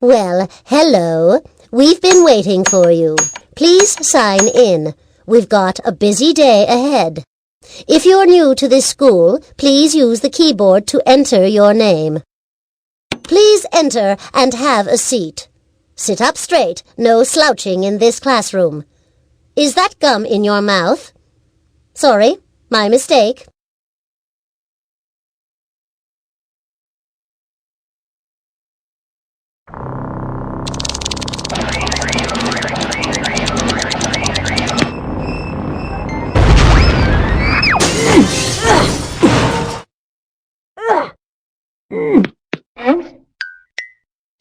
Well, hello. We've been waiting for you. Please sign in. We've got a busy day ahead. If you're new to this school, please use the keyboard to enter your name. Please enter and have a seat. Sit up straight, no slouching in this classroom. Is that gum in your mouth? Sorry, my mistake.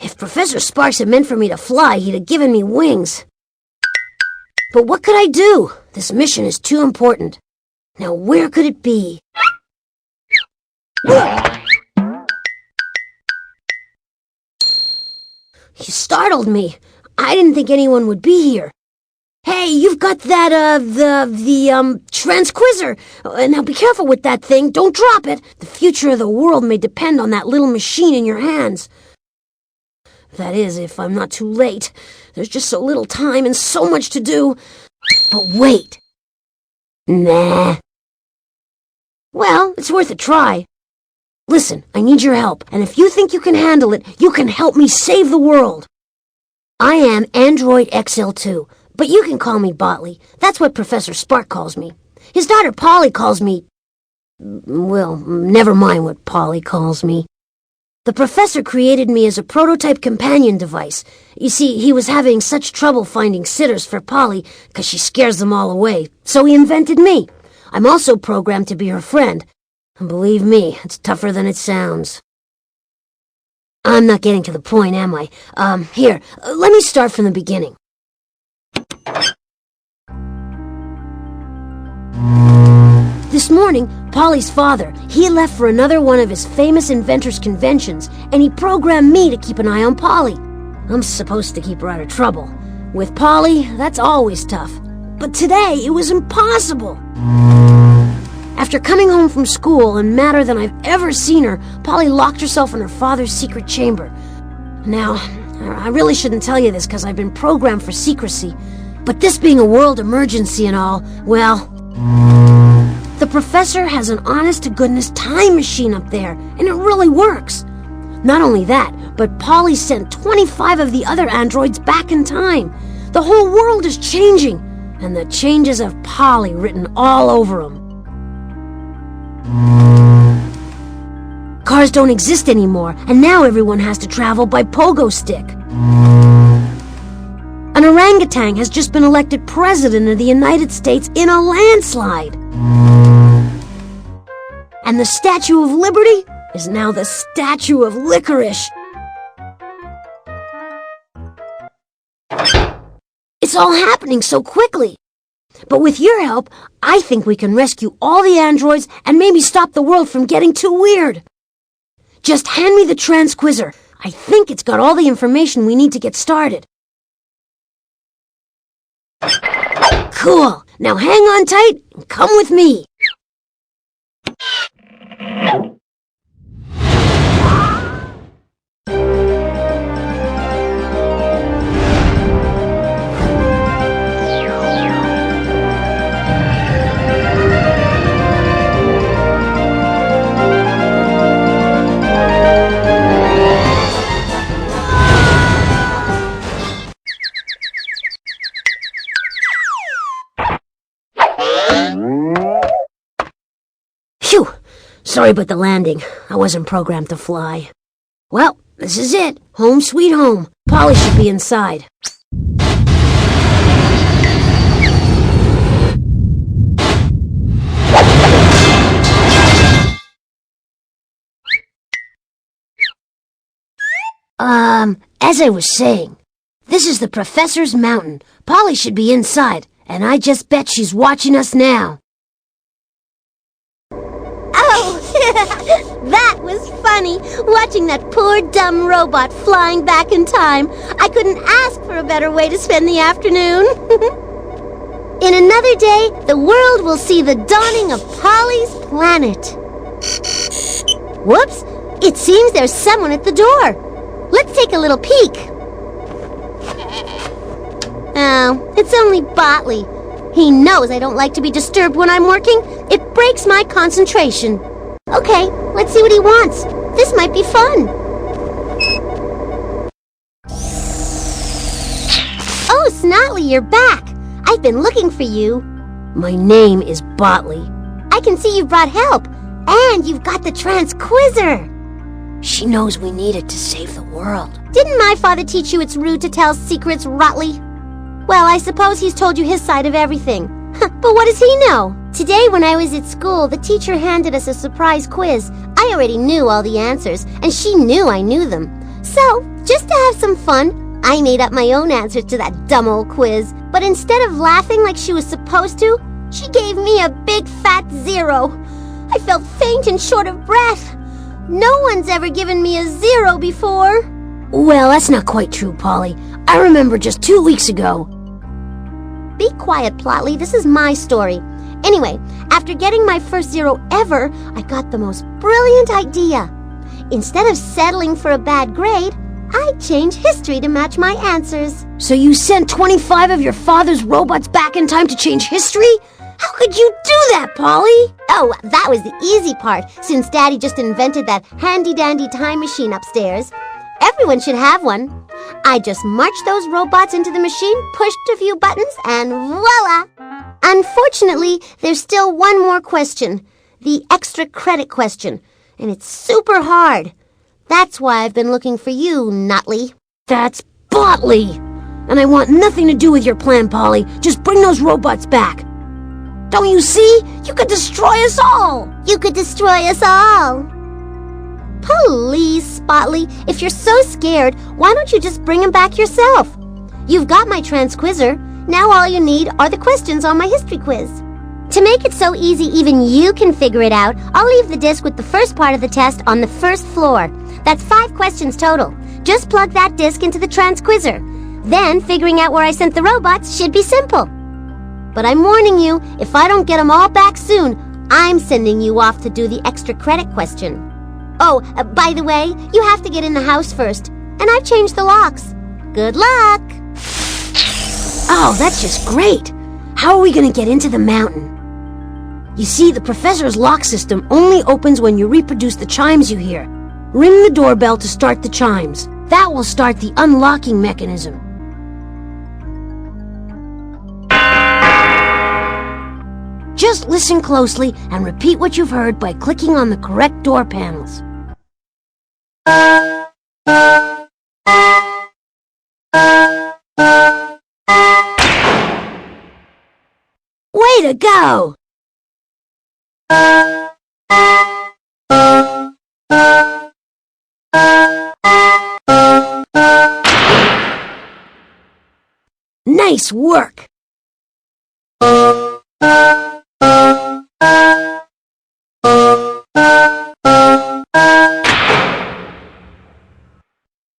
If Professor Sparks had meant for me to fly, he'd have given me wings. But what could I do? This mission is too important. Now where could it be? You startled me. I didn't think anyone would be here. Hey, you've got that, the transquisor. Now be careful with that thing. Don't drop it. The future of the world may depend on that little machine in your hands. That is, if I'm not too late. There's just so little time and so much to do. But wait. Nah. Well, it's worth a try. Listen, I need your help, and if you think you can handle it, you can help me save the world. I am Android XL2, but you can call me Botley. That's what Professor Spark calls me. His daughter Polly calls me... Well, never mind what Polly calls me. The professor created me as a prototype companion device. You see, he was having such trouble finding sitters for Polly because she scares them all away, so he invented me. I'm also programmed to be her friend. And believe me, it's tougher than it sounds. I'm not getting to the point, am I? Here, let me start from the beginning. This morning, Polly's father, he left for another one of his famous inventors' conventions, and he programmed me to keep an eye on Polly. I'm supposed to keep her out of trouble. With Polly, that's always tough. But today, it was impossible. After coming home from school and madder than I've ever seen her, Polly locked herself in her father's secret chamber. Now, I really shouldn't tell you this because I've been programmed for secrecy, but this being a world emergency and all, well... The professor has an honest-to-goodness time machine up there, and it really works. Not only that, but Polly sent 25 of the other androids back in time. The whole world is changing, and the changes of Polly written all over them. Cars don't exist anymore, and now everyone has to travel by pogo stick. An orangutan has just been elected president of the United States in a landslide. And the Statue of Liberty is now the Statue of Licorice. It's all happening so quickly. But with your help, I think we can rescue all the androids and maybe stop the world from getting too weird. Just hand me the transquisor. I think it's got all the information we need to get started. Cool. Now hang on tight and come with me. Phew! Sorry about the landing. I wasn't programmed to fly. Well, this is it. Home sweet home. Polly should be inside. As I was saying, this is the Professor's Mountain. Polly should be inside, and I just bet she's watching us now. That was funny, watching that poor dumb robot flying back in time. I couldn't ask for a better way to spend the afternoon. In another day, the world will see the dawning of Polly's planet. Whoops! It seems there's someone at the door. Let's take a little peek. Oh, it's only Botley. He knows I don't like to be disturbed when I'm working. It breaks my concentration. Okay, let's see what he wants. This might be fun. Oh, Snotley, you're back. I've been looking for you. My name is Botley. I can see you brought help. And you've got the transquizzer. She knows we need it to save the world. Didn't my father teach you it's rude to tell secrets, Rotley? Well, I suppose he's told you his side of everything. But what does he know? Today when I was at school, the teacher handed us a surprise quiz. I already knew all the answers, and she knew I knew them. So, just to have some fun, I made up my own answers to that dumb old quiz. But instead of laughing like she was supposed to, she gave me a big fat 0. I felt faint and short of breath. No one's ever given me a 0 before. Well, that's not quite true, Polly. I remember just 2 weeks ago. Be quiet, Plotley. This is my story. Anyway, after getting my first 0 ever, I got the most brilliant idea. Instead of settling for a bad grade, I changed history to match my answers. So you sent 25 of your father's robots back in time to change history? How could you do that, Polly? Oh, that was the easy part, since Daddy just invented that handy-dandy time machine upstairs. Everyone should have one. I just marched those robots into the machine, pushed a few buttons, and voila! Unfortunately, there's still one more question. The extra credit question. And it's super hard. That's why I've been looking for you, Notley. That's Botley! And I want nothing to do with your plan, Polly. Just bring those robots back. Don't you see? You could destroy us all! You could destroy us all! Please, Botley, if you're so scared, why don't you just bring him back yourself? You've got my transquizzer. Now all you need are the questions on my history quiz. To make it so easy even you can figure it out, I'll leave the disc with the first part of the test on the first floor. That's 5 questions total. Just plug that disc into the transquizzer. Then figuring out where I sent the robots should be simple. But I'm warning you, if I don't get them all back soon, I'm sending you off to do the extra credit question. Oh, by the way, you have to get in the house first, and I've changed the locks. Good luck! Oh, that's just great! How are we going to get into the mountain? You see, the professor's lock system only opens when you reproduce the chimes you hear. Ring the doorbell to start the chimes. That will start the unlocking mechanism. Just listen closely and repeat what you've heard by clicking on the correct door panels. Way to go! Nice work!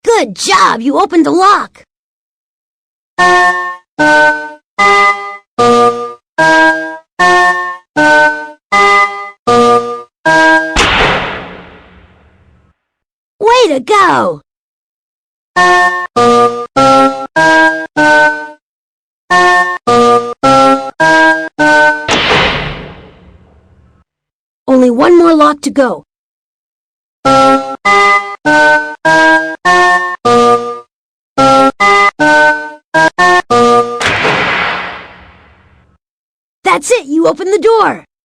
Good job! You opened the lock! Way to go! Only one more lock to go. That's it! You opened the door!